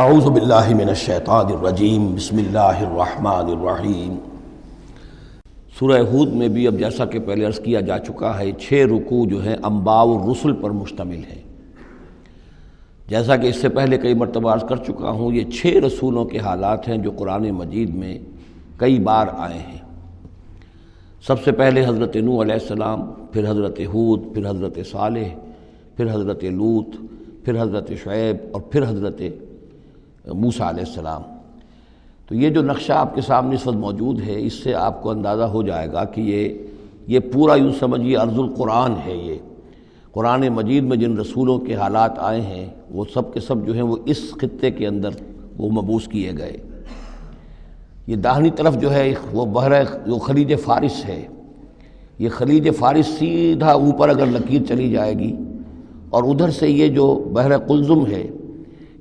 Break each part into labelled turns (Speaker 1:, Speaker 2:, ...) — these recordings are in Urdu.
Speaker 1: اعوذ باللہ من الشیطان الرجیم بسم اللہ الرحمن الرحیم۔ سورہ ہود میں بھی اب جیسا کہ پہلے عرض کیا جا چکا ہے 6 رکوع جو ہیں انباء الرسل پر مشتمل ہیں۔ جیسا کہ اس سے پہلے کئی مرتبہ عرض کر چکا ہوں، یہ 6 رسولوں کے حالات ہیں جو قرآن مجید میں کئی بار آئے ہیں۔ سب سے پہلے حضرت نوح علیہ السلام، پھر حضرت ہود، پھر حضرت صالح، پھر حضرت لوط، پھر حضرت شعیب اور پھر حضرت موسیٰ علیہ السلام۔ تو یہ جو نقشہ آپ کے سامنے اس وقت موجود ہے، اس سے آپ کو اندازہ ہو جائے گا کہ یہ پورا یوں سمجھیے ارض القرآن ہے۔ یہ قرآن مجید میں جن رسولوں کے حالات آئے ہیں وہ سب کے سب جو ہیں وہ اس خطے کے اندر وہ مبعوث کیے گئے۔ یہ داہنی طرف جو ہے وہ بحر جو خلیج فارس ہے، یہ خلیج فارس سیدھا اوپر اگر لکیر چلی جائے گی اور ادھر سے یہ جو بحر قلزم ہے،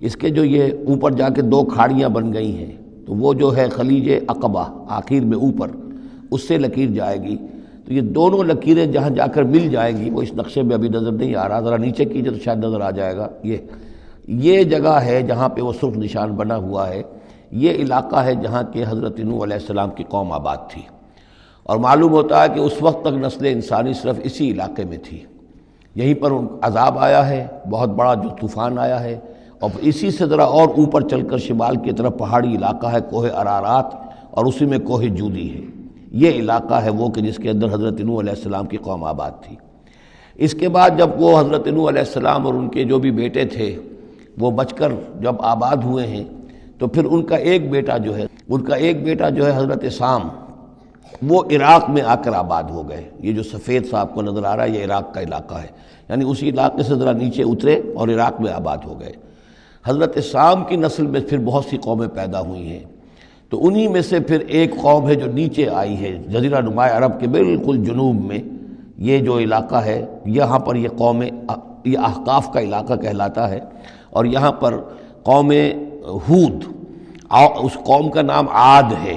Speaker 1: اس کے جو یہ اوپر جا کے 2 کھاڑیاں بن گئی ہیں، تو وہ جو ہے خلیج عقبہ آخر میں اوپر اس سے لکیر جائے گی۔ تو یہ دونوں لکیریں جہاں جا کر مل جائیں گی، وہ اس نقشے میں ابھی نظر نہیں آ رہا، ذرا نیچے کیجئے تو شاید نظر آ جائے گا۔ یہ جگہ ہے جہاں پہ وہ سرخ نشان بنا ہوا ہے، یہ علاقہ ہے جہاں کہ حضرت نوح علیہ السلام کی قوم آباد تھی، اور معلوم ہوتا ہے کہ اس وقت تک نسل انسانی صرف اسی علاقے میں تھی۔ یہیں پر عذاب آیا ہے، بہت بڑا جو طوفان آیا ہے، اور اسی سے ذرا اور اوپر چل کر شمال کی طرف پہاڑی علاقہ ہے کوہ ارارات، اور اسی میں کوہ جودی ہے۔ یہ علاقہ ہے وہ کہ جس کے اندر حضرت نوح علیہ السلام کی قوم آباد تھی۔ اس کے بعد جب وہ حضرت نوح علیہ السلام اور ان کے جو بھی بیٹے تھے وہ بچ کر جب آباد ہوئے ہیں، تو پھر ان کا ایک بیٹا جو ہے حضرت سام، وہ عراق میں آ کر آباد ہو گئے۔ یہ جو سفید سا آپ کو نظر آ رہا ہے، یہ عراق کا علاقہ ہے، یعنی اسی علاقے سے ذرا نیچے اترے اور عراق میں آباد ہو گئے۔ حضرت سام کی نسل میں پھر بہت سی قومیں پیدا ہوئی ہیں، تو انہی میں سے پھر ایک قوم ہے جو نیچے آئی ہے جزیرہ نماء عرب کے بالکل جنوب میں۔ یہ جو علاقہ ہے یہاں پر یہ قوم، یہ احقاف کا علاقہ کہلاتا ہے، اور یہاں پر قوم ہود، اس قوم کا نام عاد ہے۔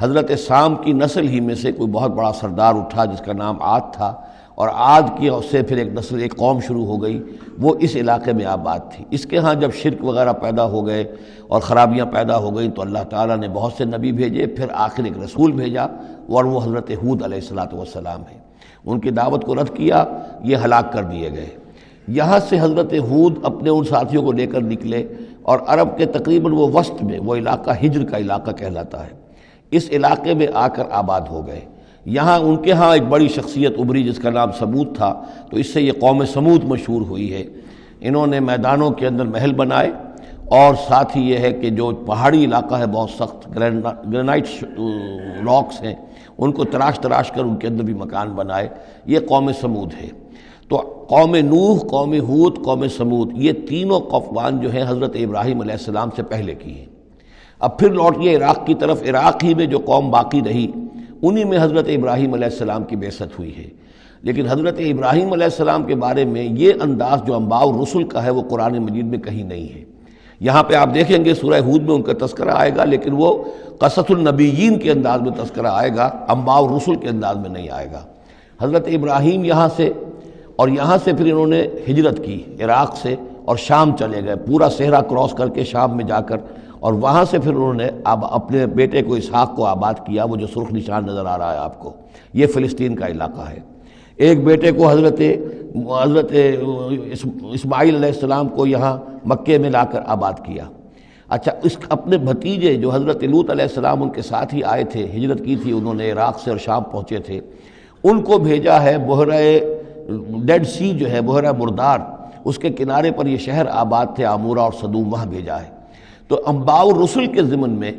Speaker 1: حضرت سام کی نسل ہی میں سے کوئی بہت بڑا سردار اٹھا جس کا نام عاد تھا، اور عاد کی سے پھر ایک قوم شروع ہو گئی، وہ اس علاقے میں آباد تھی۔ اس کے ہاں جب شرک وغیرہ پیدا ہو گئے اور خرابیاں پیدا ہو گئیں، تو اللہ تعالیٰ نے بہت سے نبی بھیجے، پھر آخر ایک رسول بھیجا، اور وہ حضرت ہود علیہ السلام ہے۔ ان کی دعوت کو رد کیا، یہ ہلاک کر دیے گئے۔ یہاں سے حضرت ہود اپنے ان ساتھیوں کو لے کر نکلے، اور عرب کے تقریباً وہ وسط میں، وہ علاقہ ہجر کا علاقہ کہلاتا ہے، اس علاقے میں آ کر آباد ہو گئے۔ یہاں ان کے ہاں ایک بڑی شخصیت ابھری جس کا نام سمود تھا، تو اس سے یہ قوم سمود مشہور ہوئی ہے۔ انہوں نے میدانوں کے اندر محل بنائے، اور ساتھ ہی یہ ہے کہ جو پہاڑی علاقہ ہے بہت سخت گرینائٹ راکس ہیں، ان کو تراش کر ان کے اندر بھی مکان بنائے۔ یہ قوم سمود ہے۔ تو قوم نوح، قوم ہود، قوم سمود، یہ تینوں قومان جو ہیں حضرت ابراہیم علیہ السلام سے پہلے کی ہیں۔ اب پھر لوٹیے عراق کی طرف۔ عراق ہی میں جو قوم باقی رہی، انہی میں حضرت ابراہیم علیہ السلام کی بعثت ہوئی ہے۔ لیکن حضرت ابراہیم علیہ السلام کے بارے میں یہ انداز جو انباء الرسل کا ہے وہ قرآن مجید میں کہیں نہیں ہے۔ یہاں پہ آپ دیکھیں گے سورہ ہود میں ان کا تذکرہ آئے گا، لیکن وہ قصص النبیین کے انداز میں تذکرہ آئے گا، انباء الرسل کے انداز میں نہیں آئے گا۔ حضرت ابراہیم یہاں سے پھر انہوں نے ہجرت کی عراق سے، اور شام چلے گئے، پورا صحرا کراس کر کے شام میں جا کر، اور وہاں سے پھر انہوں نے اپنے بیٹے کو اسحاق کو آباد کیا۔ وہ جو سرخ نشان نظر آ رہا ہے آپ کو، یہ فلسطین کا علاقہ ہے۔ ایک بیٹے کو حضرت اسماعیل علیہ السلام کو یہاں مکے میں لا کر آباد کیا۔ اچھا، اس اپنے بھتیجے جو حضرت لوط علیہ السلام ان کے ساتھ ہی آئے تھے، ہجرت کی تھی انہوں نے، عراق سے اور شام پہنچے تھے، ان کو بھیجا ہے بحیرہ ڈیڈ سی جو ہے، بحیرہ مردار، اس کے کنارے پر یہ شہر آباد تھے، عمورہ اور صدوم، وہاں بھیجا ہے۔ تو انباء الرسل کے ضمن میں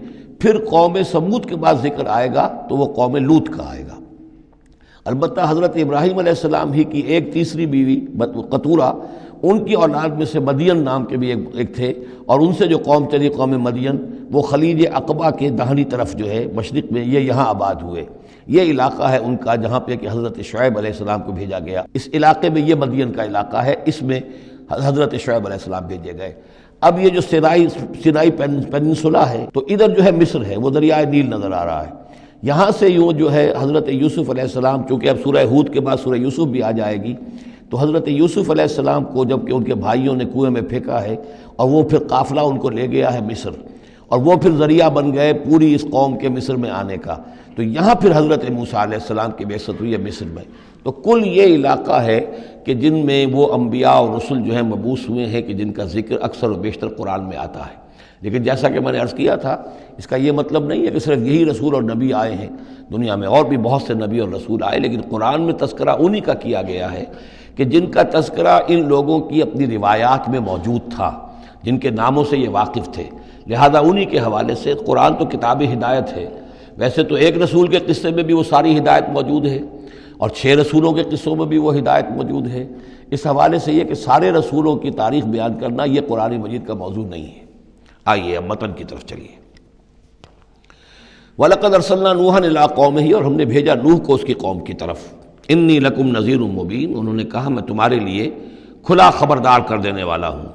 Speaker 1: پھر قوم سمود کے بعد ذکر آئے گا تو وہ قوم لوط کا آئے گا۔ البتہ حضرت ابراہیم علیہ السلام ہی کی ایک تیسری بیوی قطورہ، ان کی اولاد میں سے مدین نام کے بھی ایک تھے، اور ان سے جو قوم چلی قوم مدین، وہ خلیج عقبہ کے داہنی طرف جو ہے مشرق میں، یہ یہاں آباد ہوئے۔ یہ علاقہ ہے ان کا جہاں پہ کہ حضرت شعیب علیہ السلام کو بھیجا گیا۔ اس علاقے میں یہ مدین کا علاقہ ہے، اس میں حضرت شعیب علیہ السلام بھیجے گئے۔ اب یہ جو سینائی پیننسولا ہے، تو ادھر جو ہے مصر ہے، وہ دریائے نیل نظر آ رہا ہے۔ یہاں سے یوں جو ہے حضرت یوسف علیہ السلام، چونکہ اب سورہ ہود کے بعد سورہ یوسف بھی آ جائے گی، تو حضرت یوسف علیہ السلام کو جب کہ ان کے بھائیوں نے کنویں میں پھینکا ہے اور وہ پھر قافلہ ان کو لے گیا ہے مصر، اور وہ پھر ذریعہ بن گئے پوری اس قوم کے مصر میں آنے کا، تو یہاں پھر حضرت موسیٰ علیہ السلام کی بعثت ہوئی ہے مصر میں۔ تو کل یہ علاقہ ہے کہ جن میں وہ انبیاء اور رسل جو ہیں مبعوث ہوئے ہیں کہ جن کا ذکر اکثر و بیشتر قرآن میں آتا ہے۔ لیکن جیسا کہ میں نے عرض کیا تھا، اس کا یہ مطلب نہیں ہے کہ صرف یہی رسول اور نبی آئے ہیں، دنیا میں اور بھی بہت سے نبی اور رسول آئے، لیکن قرآن میں تذکرہ انہی کا کیا گیا ہے کہ جن کا تذکرہ ان لوگوں کی اپنی روایات میں موجود تھا، جن کے ناموں سے یہ واقف تھے، لہذا انہی کے حوالے سے قرآن تو کتاب ہدایت ہے۔ ویسے تو ایک رسول کے قصے میں بھی وہ ساری ہدایت موجود ہے، اور 6 رسولوں کے قصوں میں بھی وہ ہدایت موجود ہے۔ اس حوالے سے یہ کہ سارے رسولوں کی تاریخ بیان کرنا یہ قرآن مجید کا موضوع نہیں ہے۔ آئیے اب متن کی طرف چلیے۔ وَلَقَدْ أَرْسَلْنَا نُوحًا إِلَىٰ قَوْمِهِ، اور ہم نے بھیجا نوح کو اس کی قوم کی طرف۔ إِنِّي لَكُمْ نَذِيرٌ مُّبِينٌ، انہوں نے کہا میں تمہارے لیے کھلا خبردار کر دینے والا ہوں۔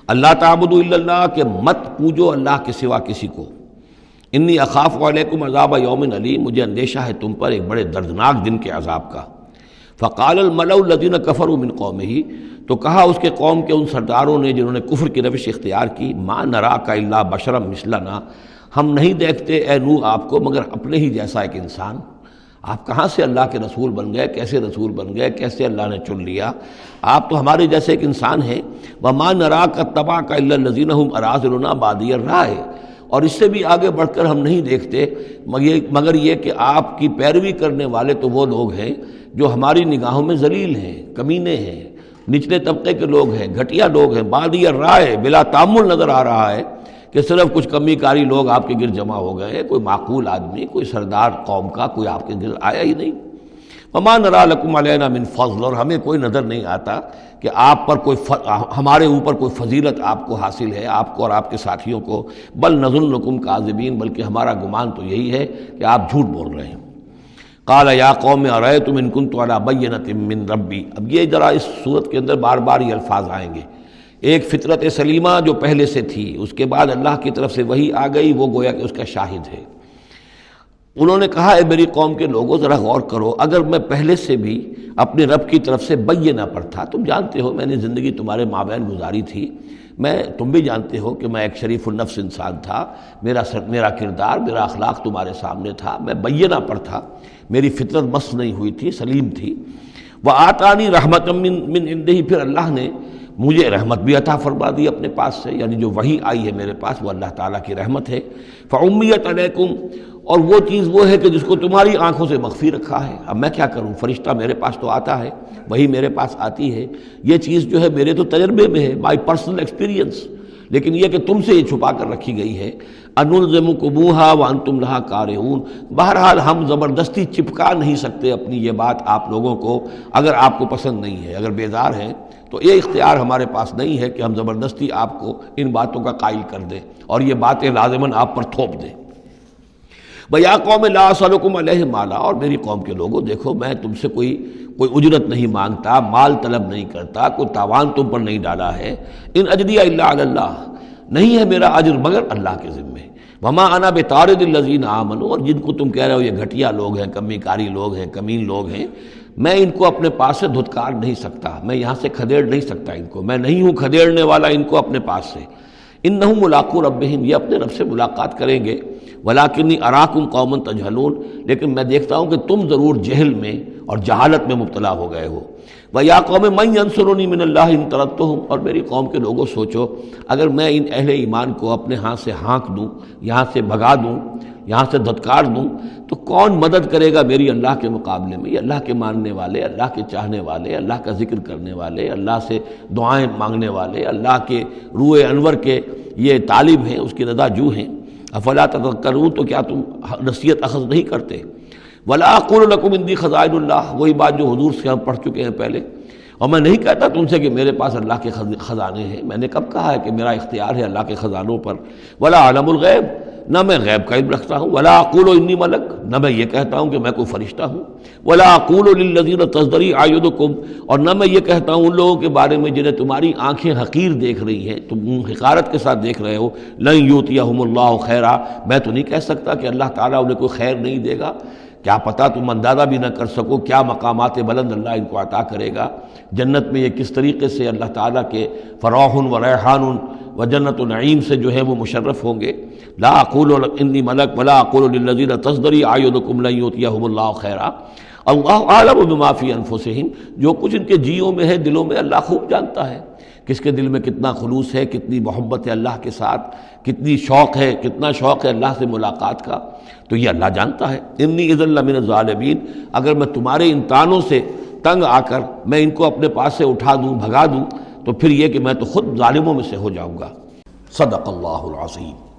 Speaker 1: اللہ تعبدوا الا اللہ، کہ مت پوجو اللہ کے سوا کسی کو۔ انی اخاف علیکم عذاب یوم علیم، مجھے اندیشہ ہے تم پر ایک بڑے دردناک دن کے عذاب کا۔ فقال الملأ الذین کفروا من قومہ، تو کہا اس کے قوم کے ان سرداروں نے جنہوں نے کفر کی روش اختیار کی، ما نراک الا بشرا مثلنا، ہم نہیں دیکھتے اے نوح آپ کو مگر اپنے ہی جیسا ایک انسان۔ آپ کہاں سے اللہ کے رسول بن گئے، کیسے رسول بن گئے، کیسے اللہ نے چن لیا؟ آپ تو ہمارے جیسے ایک انسان ہیں۔ وما نراک اتبعک الا الذین هم اراذلنا بادی الرائے، اور اس سے بھی آگے بڑھ کر ہم نہیں دیکھتے مگر یہ کہ آپ کی پیروی کرنے والے تو وہ لوگ ہیں جو ہماری نگاہوں میں ذلیل ہیں، کمینے ہیں، نچلے طبقے کے لوگ ہیں، گھٹیا لوگ ہیں، بادی الرائے، بلا تعمل نظر آ رہا ہے کہ صرف کچھ کمی کاری لوگ آپ کے گرد جمع ہو گئے، کوئی معقول آدمی، کوئی سردار قوم کا کوئی آپ کے گرد آیا ہی نہیں۔ وما نرا لکم علینا من فضل، اور ہمیں کوئی نظر نہیں آتا کہ آپ پر کوئی ہمارے اوپر کوئی فضیلت آپ کو حاصل ہے، آپ کو اور آپ کے ساتھیوں کو، بل نظنکم کاذبین، بلکہ ہمارا گمان تو یہی ہے کہ آپ جھوٹ بول رہے ہیں۔ قال یا قوم ارأیتم ان کنت علی بینۃ من ربی، اب یہ ذرا اس صورت کے اندر بار بار یہ الفاظ آئیں گے۔ ایک فطرت سلیمہ جو پہلے سے تھی، اس کے بعد اللہ کی طرف سے وحی آ گئی، وہ گویا کہ اس کا شاہد ہے۔ انہوں نے کہا اے میری قوم کے لوگوں ذرا غور کرو، اگر میں پہلے سے بھی اپنے رب کی طرف سے بینہ پر تھا، تم جانتے ہو میں نے زندگی تمہارے مابین گزاری تھی، تم بھی جانتے ہو کہ میں ایک شریف النفس انسان تھا، میرا کردار، میرا اخلاق تمہارے سامنے تھا، میں بینہ پر تھا، میری فطرت مس نہیں ہوئی تھی، سلیم تھی۔ وآتانی رحمۃ من عندہ، پھر اللہ نے مجھے رحمت بھی عطا فرما دی اپنے پاس سے، یعنی جو وحی آئی ہے میرے پاس وہ اللہ تعالیٰ کی رحمت ہے۔ فعمیت علیکم، اور وہ چیز وہ ہے کہ جس کو تمہاری آنکھوں سے مخفی رکھا ہے، اب میں کیا کروں، فرشتہ میرے پاس تو آتا ہے، وہی میرے پاس آتی ہے، یہ چیز جو ہے میرے تو تجربے میں ہے، بائی پرسنل ایکسپیرینس، لیکن یہ کہ تم سے یہ چھپا کر رکھی گئی ہے۔ انلزمکموہا وانتم لہا کارہون، بہرحال ہم زبردستی چپکا نہیں سکتے اپنی یہ بات آپ لوگوں کو، اگر آپ کو پسند نہیں ہے، اگر بیزار ہیں تو یہ اختیار ہمارے پاس نہیں ہے کہ ہم زبردستی آپ کو ان باتوں کا قائل کر دیں اور یہ باتیں لازماً آپ پر تھوپ دیں۔ وَيَا قَوْمِ لَا أَسْأَلُكُمْ عَلَيْهِ مَالًا، اور میری قوم کے لوگوں دیکھو میں تم سے کوئی اجرت نہیں مانگتا، مال طلب نہیں کرتا، کوئی تاوان تم پر نہیں ڈالا ہے۔ ان اجریہ الا علی اللہ، نہیں ہے میرا اجر مگر اللہ کے ذمے۔ وما انا بطارد الذین آمنوا، اور جن کو تم کہہ رہے ہو یہ گھٹیا لوگ ہیں، کمی کاری لوگ ہیں، کمین لوگ ہیں، میں ان کو اپنے پاس سے دھتکار نہیں سکتا، میں یہاں سے کھدیڑ نہیں سکتا ان کو، میں نہیں ہوں کھدیڑنے والا ان کو اپنے پاس سے۔ انہم ملاقو ربہم، یہ اپنے رب سے ملاقات کریں گے۔ ولیکنی اراکم قوما تجہلون، لیکن میں دیکھتا ہوں کہ تم ضرور جہل میں اور جہالت میں مبتلا ہو گئے ہو۔ وَيَا قَوْمِ مَن يَنصُرُنِي مِنَ اللَّهِ إِن طَرَدتُّهُمْ، اور میری قوم کے لوگوں سوچو اگر میں ان اہل ایمان کو اپنے ہاتھ سے ہانک دوں، یہاں سے بھگا دوں، یہاں سے دھتکار دوں، تو کون مدد کرے گا میری اللہ کے مقابلے میں؟ یہ اللہ کے ماننے والے، اللہ کے چاہنے والے، اللہ کا ذکر کرنے والے، اللہ سے دعائیں مانگنے والے، اللہ کے روح انور کے یہ طالب ہیں، اس کی رضا جو ہیں۔ افلا تذکرون، تو کیا تم نصیحت اخذ نہیں کرتے؟ ولا اقول لکم عندی خزائن اللہ، وہی بات جو حضور سے ہم پڑھ چکے ہیں پہلے، اور میں نہیں کہتا تم سے کہ میرے پاس اللہ کے خزانے ہیں، میں نے کب کہا ہے کہ میرا اختیار ہے اللہ کے خزانوں پر؟ ولا عالم الغیب، نہ میں غیب کا علم رکھتا ہوں۔ ولا اقول انی ملک، نہ میں یہ کہتا ہوں کہ میں کوئی فرشتہ ہوں۔ ولا اقول للذین تزدری اعینکم، اور نہ میں یہ کہتا ہوں ان لوگوں کے بارے میں جنہیں تمہاری آنکھیں حقیر دیکھ رہی ہیں، تم حقارت کے ساتھ دیکھ رہے ہو، لن یؤتیہم اللہ خیرا، میں تو نہیں کہہ سکتا کہ اللہ تعالیٰ انہیں کوئی خیر نہیں دے گا۔ کیا پتہ تم اندازہ بھی نہ کر سکو کیا مقامات بلند اللہ ان کو عطا کرے گا۔ جنت میں یہ کس طریقے سے اللہ تعالیٰ کے فراح و ریحان و جنت و نعیم سے جو ہے وہ مشرف ہوں گے۔ لا اقول انی ملک ولا اقول للذین تزدری اعینکم لن یؤتیہم اللہ خیرا، اللہ اعلم بما فی انفسہم، جو کچھ ان کے جیوں میں ہے، دلوں میں، اللہ خوب جانتا ہے کس کے دل میں کتنا خلوص ہے، کتنی محبت ہے اللہ کے ساتھ، کتنی شوق ہے، کتنا شوق ہے اللہ سے ملاقات کا، تو یہ اللہ جانتا ہے۔ انی اذا لمن الظالمین، اگر میں تمہارے ان تانوں سے تنگ آ کر میں ان کو اپنے پاس سے اٹھا دوں، بھگا دوں، تو پھر یہ کہ میں تو خود ظالموں میں سے ہو جاؤں گا۔ صدق اللہ العظیم۔